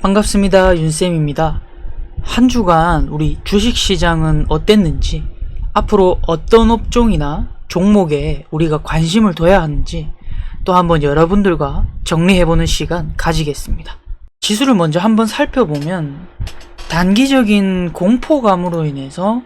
반갑습니다. 윤쌤입니다. 한 주간 우리 주식시장은 어땠는지, 앞으로 어떤 업종이나 종목에 우리가 관심을 둬야 하는지 또 한번 여러분들과 정리해보는 시간 가지겠습니다. 지수를 먼저 한번 살펴보면 단기적인 공포감으로 인해서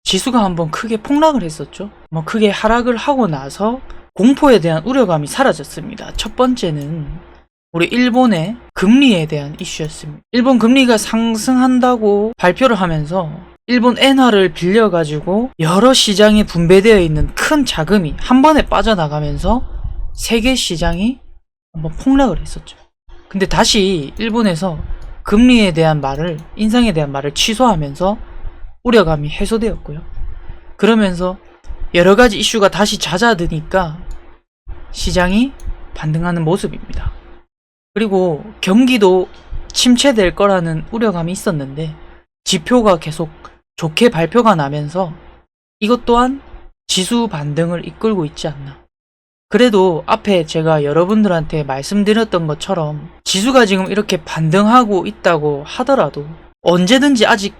지수가 한번 크게 폭락을 했었죠. 크게 하락을 하고 나서 공포에 대한 우려감이 사라졌습니다. 첫 번째는 우리 일본의 금리에 대한 이슈였습니다. 일본 금리가 상승한다고 발표를 하면서 일본 엔화를 빌려가지고 여러 시장에 분배되어 있는 큰 자금이 한 번에 빠져나가면서 세계 시장이 한번 폭락을 했었죠. 근데 다시 일본에서 금리에 대한 말을, 인상에 대한 말을 취소하면서 우려감이 해소되었고요. 그러면서 여러 가지 이슈가 다시 잦아드니까 시장이 반등하는 모습입니다. 그리고 경기도 침체될 거라는 우려감이 있었는데 지표가 계속 좋게 발표가 나면서 이것 또한 지수 반등을 이끌고 있지 않나. 그래도 앞에 제가 여러분들한테 말씀드렸던 것처럼 지수가 지금 이렇게 반등하고 있다고 하더라도 언제든지 아직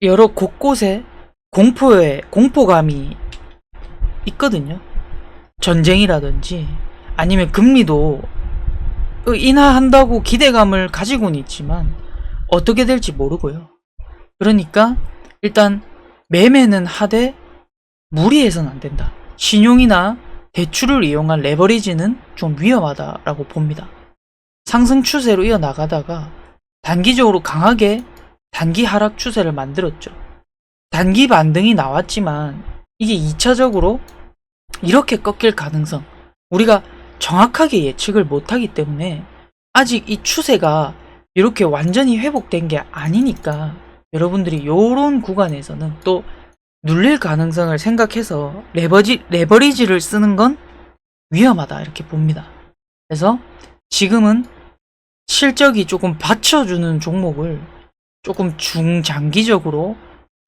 여러 곳곳에 공포감이 있거든요. 전쟁이라든지 아니면 금리도 인하한다고 기대감을 가지고는 있지만 어떻게 될지 모르고요. 그러니까 일단 매매는 하되 무리해서는 안 된다. 신용이나 대출을 이용한 레버리지는 좀 위험하다라고 봅니다. 상승 추세로 이어나가다가 단기적으로 강하게 단기 하락 추세를 만들었죠. 단기 반등이 나왔지만 이게 2차적으로 이렇게 꺾일 가능성, 우리가 정확하게 예측을 못하기 때문에 아직 이 추세가 이렇게 완전히 회복된 게 아니니까 여러분들이 요런 구간에서는 또 눌릴 가능성을 생각해서 레버리지를 쓰는 건 위험하다 이렇게 봅니다. 그래서 지금은 실적이 조금 받쳐주는 종목을 조금 중장기적으로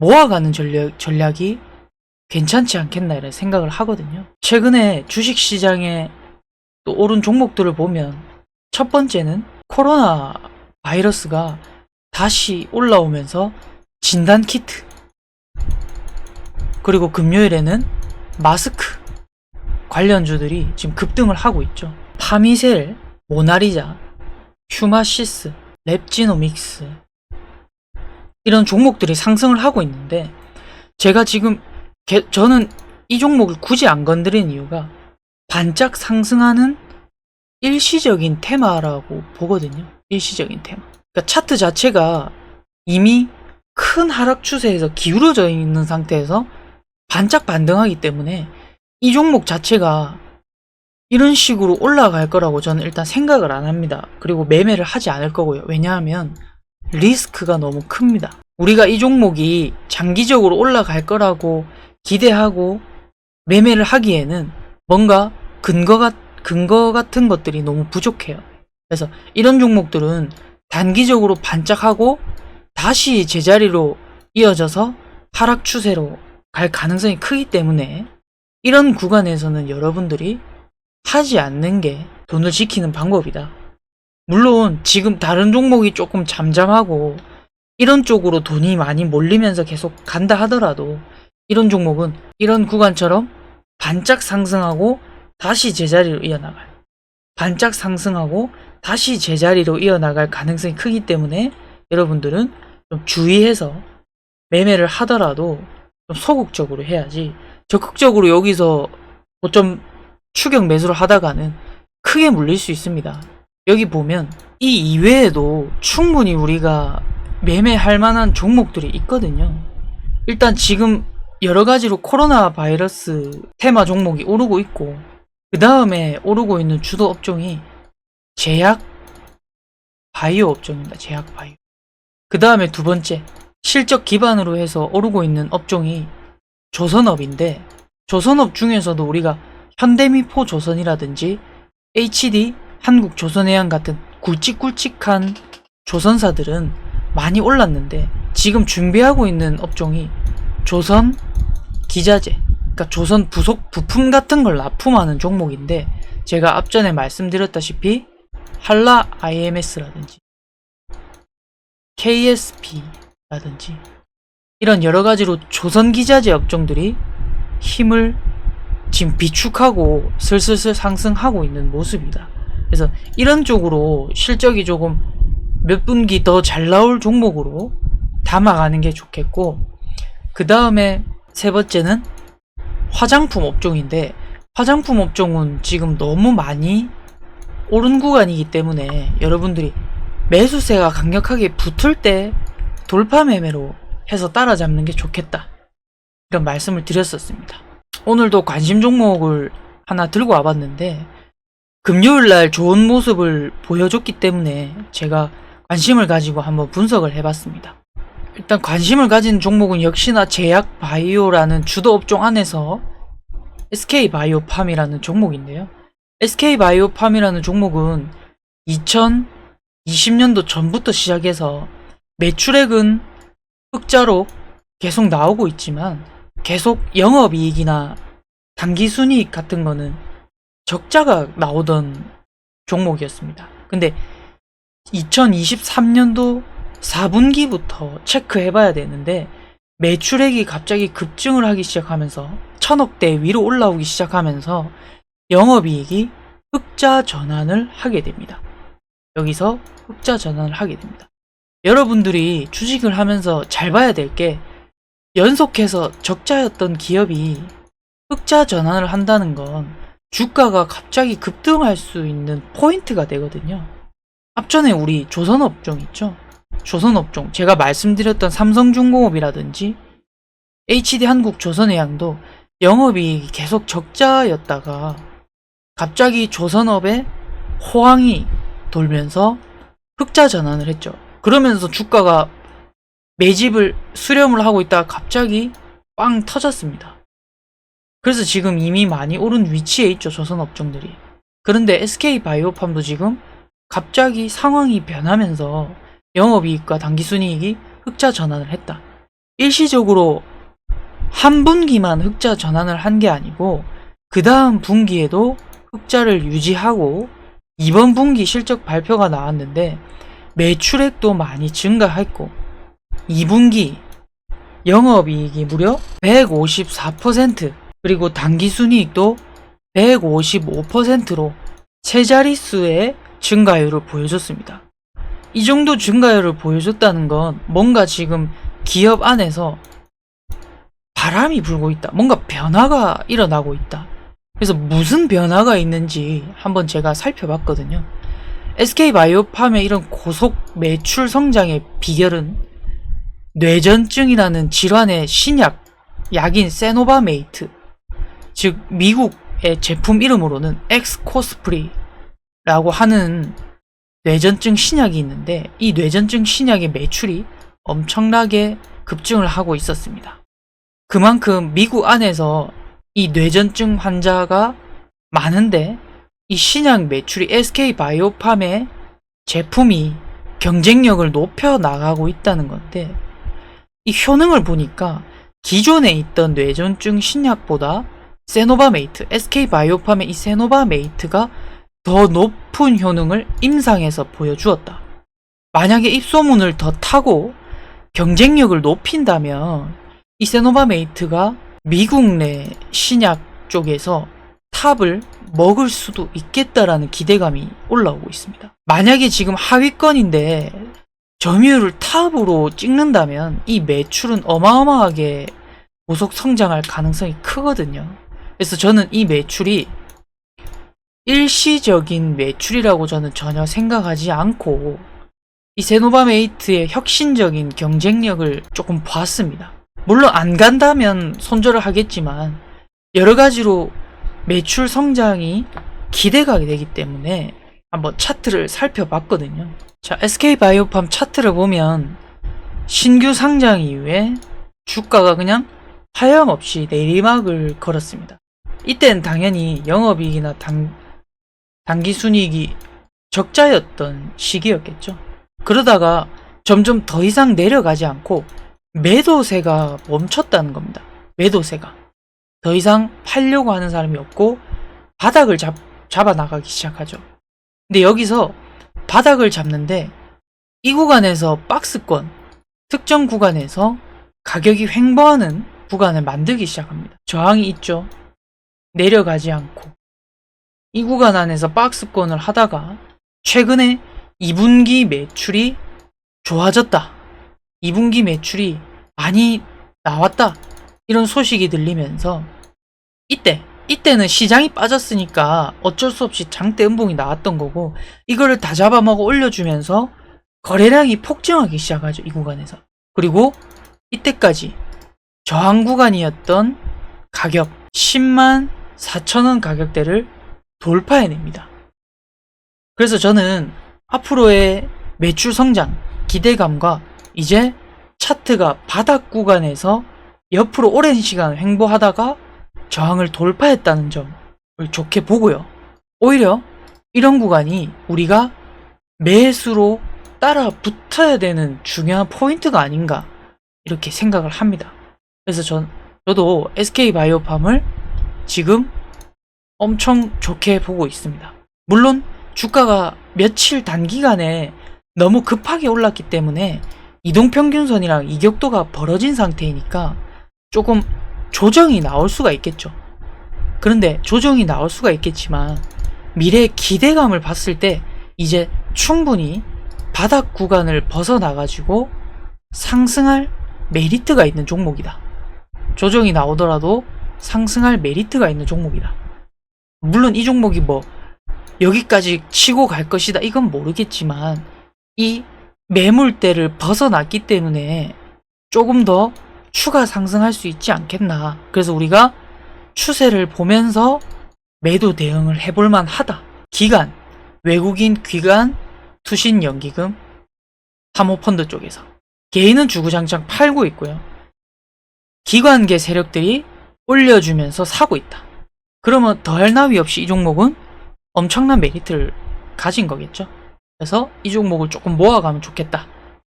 모아가는 전략이 괜찮지 않겠나 이런 생각을 하거든요. 최근에 주식시장에 또 오른 종목들을 보면 첫 번째는 코로나 바이러스가 다시 올라오면서 진단키트, 그리고 금요일에는 마스크 관련주들이 지금 급등을 하고 있죠. 파미셀, 모나리자, 휴마시스, 랩지노믹스 이런 종목들이 상승을 하고 있는데 제가 지금 저는 이 종목을 굳이 안 건드린 이유가 반짝 상승하는 일시적인 테마라고 보거든요. 일시적인 테마. 그러니까 차트 자체가 이미 큰 하락 추세에서 기울어져 있는 상태에서 반짝 반등하기 때문에 이 종목 자체가 이런 식으로 올라갈 거라고 저는 일단 생각을 안 합니다. 그리고 매매를 하지 않을 거고요. 왜냐하면 리스크가 너무 큽니다. 우리가 이 종목이 장기적으로 올라갈 거라고 기대하고 매매를 하기에는 뭔가 근거 같은 것들이 너무 부족해요. 그래서 이런 종목들은 단기적으로 반짝하고 다시 제자리로 이어져서 하락 추세로 갈 가능성이 크기 때문에 이런 구간에서는 여러분들이 하지 않는 게 돈을 지키는 방법이다. 물론 지금 다른 종목이 조금 잠잠하고 이런 쪽으로 돈이 많이 몰리면서 계속 간다 하더라도 이런 종목은 이런 구간처럼 반짝 상승하고 다시 제자리로 이어나갈, 반짝 상승하고 다시 제자리로 이어나갈 가능성이 크기 때문에 여러분들은 좀 주의해서 매매를 하더라도 좀 소극적으로 해야지 적극적으로 여기서 고점 추격 매수를 하다가는 크게 물릴 수 있습니다. 여기 보면 이 이외에도 충분히 우리가 매매할 만한 종목들이 있거든요. 일단 지금 여러 가지로 코로나 바이러스 테마 종목이 오르고 있고 그 다음에 오르고 있는 주도 업종이 제약 바이오 업종입니다. 제약 바이오. 그 다음에 두 번째 실적 기반으로 해서 오르고 있는 업종이 조선업인데 조선업 중에서도 우리가 현대미포조선이라든지 HD 한국조선해양 같은 굵직굵직한 조선사들은 많이 올랐는데 지금 준비하고 있는 업종이 조선 기자재, 그러니까 조선 부품 같은 걸 납품하는 종목인데 제가 앞전에 말씀드렸다시피 한라 IMS라든지 KSP라든지 이런 여러가지로 조선기자재 업종들이 힘을 지금 비축하고 슬슬슬 상승하고 있는 모습이다. 그래서 이런 쪽으로 실적이 조금 몇 분기 더 잘 나올 종목으로 담아가는 게 좋겠고, 그 다음에 세 번째는 화장품 업종인데, 화장품 업종은 지금 너무 많이 오른 구간이기 때문에 여러분들이 매수세가 강력하게 붙을 때 돌파 매매로 해서 따라잡는 게 좋겠다, 이런 말씀을 드렸었습니다. 오늘도 관심 종목을 하나 들고 와봤는데 금요일날 좋은 모습을 보여줬기 때문에 제가 관심을 가지고 한번 분석을 해봤습니다. 일단 관심을 가진 종목은 역시나 제약 바이오라는 주도 업종 안에서 SK바이오팜이라는 종목인데요. SK바이오팜이라는 종목은 2020년도 전부터 시작해서 매출액은 흑자로 계속 나오고 있지만 계속 영업이익이나 당기순이익 같은 거는 적자가 나오던 종목이었습니다. 근데 2023년도 4분기부터 체크해봐야 되는데 매출액이 갑자기 급증을 하기 시작하면서 1000억대 위로 올라오기 시작하면서 영업이익이 흑자 전환을 하게 됩니다. 여기서 흑자 전환을 하게 됩니다. 여러분들이 주식을 하면서 잘 봐야 될 게, 연속해서 적자였던 기업이 흑자 전환을 한다는 건 주가가 갑자기 급등할 수 있는 포인트가 되거든요. 앞전에 우리 조선업종 있죠? 조선업종, 제가 말씀드렸던 삼성중공업이라든지 HD한국조선해양도 영업이익이 계속 적자였다가 갑자기 조선업에 호황이 돌면서 흑자 전환을 했죠. 그러면서 주가가 매집을 수렴을 하고 있다가 갑자기 빵 터졌습니다. 그래서 지금 이미 많이 오른 위치에 있죠, 조선업종들이. 그런데 SK바이오팜도 지금 갑자기 상황이 변하면서 영업이익과 당기순이익이 흑자 전환을 했다. 일시적으로 한 분기만 흑자 전환을 한 게 아니고 그 다음 분기에도 흑자를 유지하고 이번 분기 실적 발표가 나왔는데 매출액도 많이 증가했고 2분기 영업이익이 무려 154%, 그리고 당기순이익도 155%로 세 자릿수의 증가율을 보여줬습니다. 이 정도 증가율을 보여줬다는 건 뭔가 지금 기업 안에서 바람이 불고 있다, 뭔가 변화가 일어나고 있다. 그래서 무슨 변화가 있는지 한번 제가 살펴봤거든요. SK바이오팜의 이런 고속 매출 성장의 비결은 뇌전증이라는 질환의 신약, 약인 세노바메이트, 즉 미국의 제품 이름으로는 엑스코스프리라고 하는 뇌전증 신약이 있는데, 이 뇌전증 신약의 매출이 엄청나게 급증을 하고 있었습니다. 그만큼 미국 안에서 이 뇌전증 환자가 많은데 이 신약 매출이 SK바이오팜의 제품이 경쟁력을 높여 나가고 있다는 건데, 이 효능을 보니까 기존에 있던 뇌전증 신약보다 세노바메이트, SK바이오팜의 이 세노바메이트가 더 높은 효능을 임상에서 보여주었다. 만약에 입소문을 더 타고 경쟁력을 높인다면 이 세노바메이트가 미국 내 신약 쪽에서 탑을 먹을 수도 있겠다라는 기대감이 올라오고 있습니다. 만약에 지금 하위권인데 점유율을 탑으로 찍는다면 이 매출은 어마어마하게 고속 성장할 가능성이 크거든요. 그래서 저는 이 매출이 일시적인 매출이라고 저는 전혀 생각하지 않고 이 세노바메이트의 혁신적인 경쟁력을 조금 봤습니다. 물론 안 간다면 손절을 하겠지만 여러가지로 매출 성장이 기대가 되기 때문에 한번 차트를 살펴봤거든요. 자, SK바이오팜 차트를 보면 신규 상장 이후에 주가가 그냥 하염없이 내리막을 걸었습니다. 이때는 당연히 영업이익이나 당기순이익이 적자였던 시기였겠죠. 그러다가 점점 더 이상 내려가지 않고 매도세가 멈췄다는 겁니다. 매도세가 더 이상 팔려고 하는 사람이 없고 바닥을 잡아 나가기 시작하죠. 근데 여기서 바닥을 잡는데 이 구간에서 박스권, 특정 구간에서 가격이 횡보하는 구간을 만들기 시작합니다. 저항이 있죠. 내려가지 않고 이 구간 안에서 박스권을 하다가 최근에 2분기 매출이 좋아졌다, 2분기 매출이 많이 나왔다, 이런 소식이 들리면서 이때는 시장이 빠졌으니까 어쩔 수 없이 장대 음봉이 나왔던 거고, 이거를 다 잡아먹어 올려주면서 거래량이 폭증하기 시작하죠, 이 구간에서. 그리고 이때까지 저항 구간이었던 가격 10만 4천원 가격대를 돌파해냅니다. 그래서 저는 앞으로의 매출 성장 기대감과 이제 차트가 바닥 구간에서 옆으로 오랜 시간 횡보하다가 저항을 돌파했다는 점을 좋게 보고요. 오히려 이런 구간이 우리가 매수로 따라 붙어야 되는 중요한 포인트가 아닌가, 이렇게 생각을 합니다. 그래서 저도 SK바이오팜을 지금 엄청 좋게 보고 있습니다. 물론 주가가 며칠 단기간에 너무 급하게 올랐기 때문에 이동평균선이랑 이격도가 벌어진 상태이니까 조금 조정이 나올 수가 있겠죠. 그런데 조정이 나올 수가 있겠지만 미래의 기대감을 봤을 때 이제 충분히 바닥 구간을 벗어나가지고 상승할 메리트가 있는 종목이다. 조정이 나오더라도 상승할 메리트가 있는 종목이다. 물론 이 종목이 뭐 여기까지 치고 갈 것이다, 이건 모르겠지만 이 매물대를 벗어났기 때문에 조금 더 추가 상승할 수 있지 않겠나. 그래서 우리가 추세를 보면서 매도 대응을 해볼만 하다. 기관, 외국인 기관 투신 연기금 사모펀드 쪽에서 개인은 주구장창 팔고 있고요. 기관계 세력들이 올려주면서 사고 있다. 그러면 더할 나위 없이 이 종목은 엄청난 메리트를 가진 거겠죠. 그래서 이 종목을 조금 모아가면 좋겠다,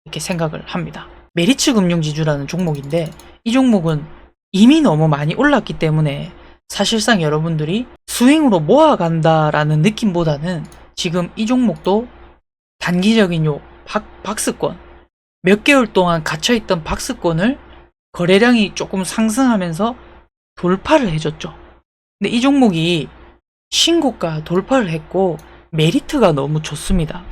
이렇게 생각을 합니다. 메리츠 금융지주라는 종목인데 이 종목은 이미 너무 많이 올랐기 때문에 사실상 여러분들이 스윙으로 모아간다라는 느낌보다는 지금 이 종목도 단기적인 요 박스권, 몇 개월 동안 갇혀있던 박스권을 거래량이 조금 상승하면서 돌파를 해줬죠. 근데 이 종목이 신고가 돌파를 했고 메리트가 너무 좋습니다.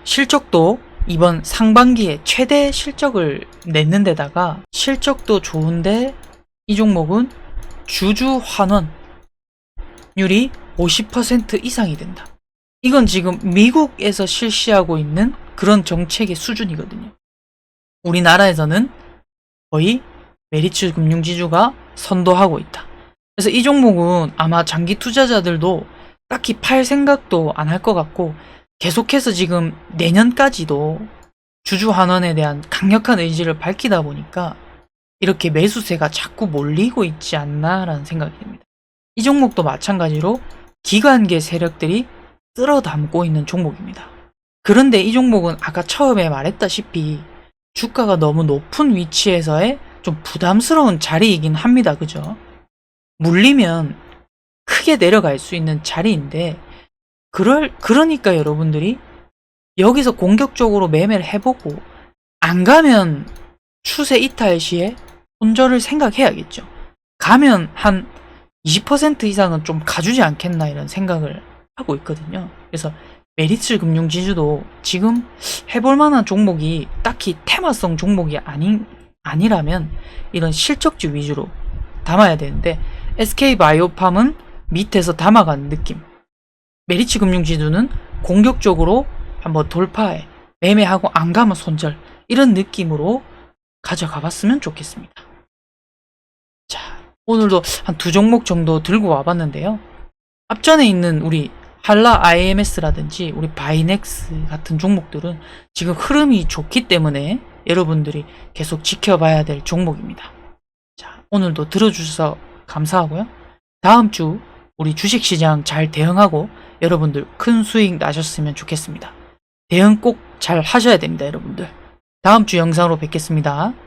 실적도 이번 상반기에 최대 실적을 냈는 데다가 실적도 좋은데 이 종목은 주주 환원율이 50% 이상이 된다. 이건 지금 미국에서 실시하고 있는 그런 정책의 수준이거든요. 우리나라에서는 거의 메리츠 금융지주가 선도하고 있다. 그래서 이 종목은 아마 장기 투자자들도 딱히 팔 생각도 안 할 것 같고 계속해서 지금 내년까지도 주주 환원에 대한 강력한 의지를 밝히다 보니까 이렇게 매수세가 자꾸 몰리고 있지 않나라는 생각이 듭니다. 이 종목도 마찬가지로 기관계 세력들이 쓸어 담고 있는 종목입니다. 그런데 이 종목은 아까 처음에 말했다시피 주가가 너무 높은 위치에서의 좀 부담스러운 자리이긴 합니다. 그죠? 물리면 크게 내려갈 수 있는 자리인데 그러니까 여러분들이 여기서 공격적으로 매매를 해보고 안 가면 추세 이탈 시에 손절을 생각해야겠죠. 가면 한 20% 이상은 좀 가주지 않겠나, 이런 생각을 하고 있거든요. 그래서 메리츠 금융지주도 지금 해볼 만한 종목이 딱히 테마성 종목이 아니라면 이런 실적주 위주로 담아야 되는데 SK바이오팜은 밑에서 담아가는 느낌, 메리츠 금융지주는 공격적으로 한번 돌파해 매매하고 안 가면 손절, 이런 느낌으로 가져가 봤으면 좋겠습니다. 자, 오늘도 한 2종목 정도 들고 와봤는데요. 앞전에 있는 우리 한라 IMS라든지 우리 바이넥스 같은 종목들은 지금 흐름이 좋기 때문에 여러분들이 계속 지켜봐야 될 종목입니다. 자, 오늘도 들어주셔서 감사하고요. 다음 주 우리 주식시장 잘 대응하고 여러분들 큰 수익 나셨으면 좋겠습니다. 대응 꼭 잘 하셔야 됩니다, 여러분들. 다음 주 영상으로 뵙겠습니다.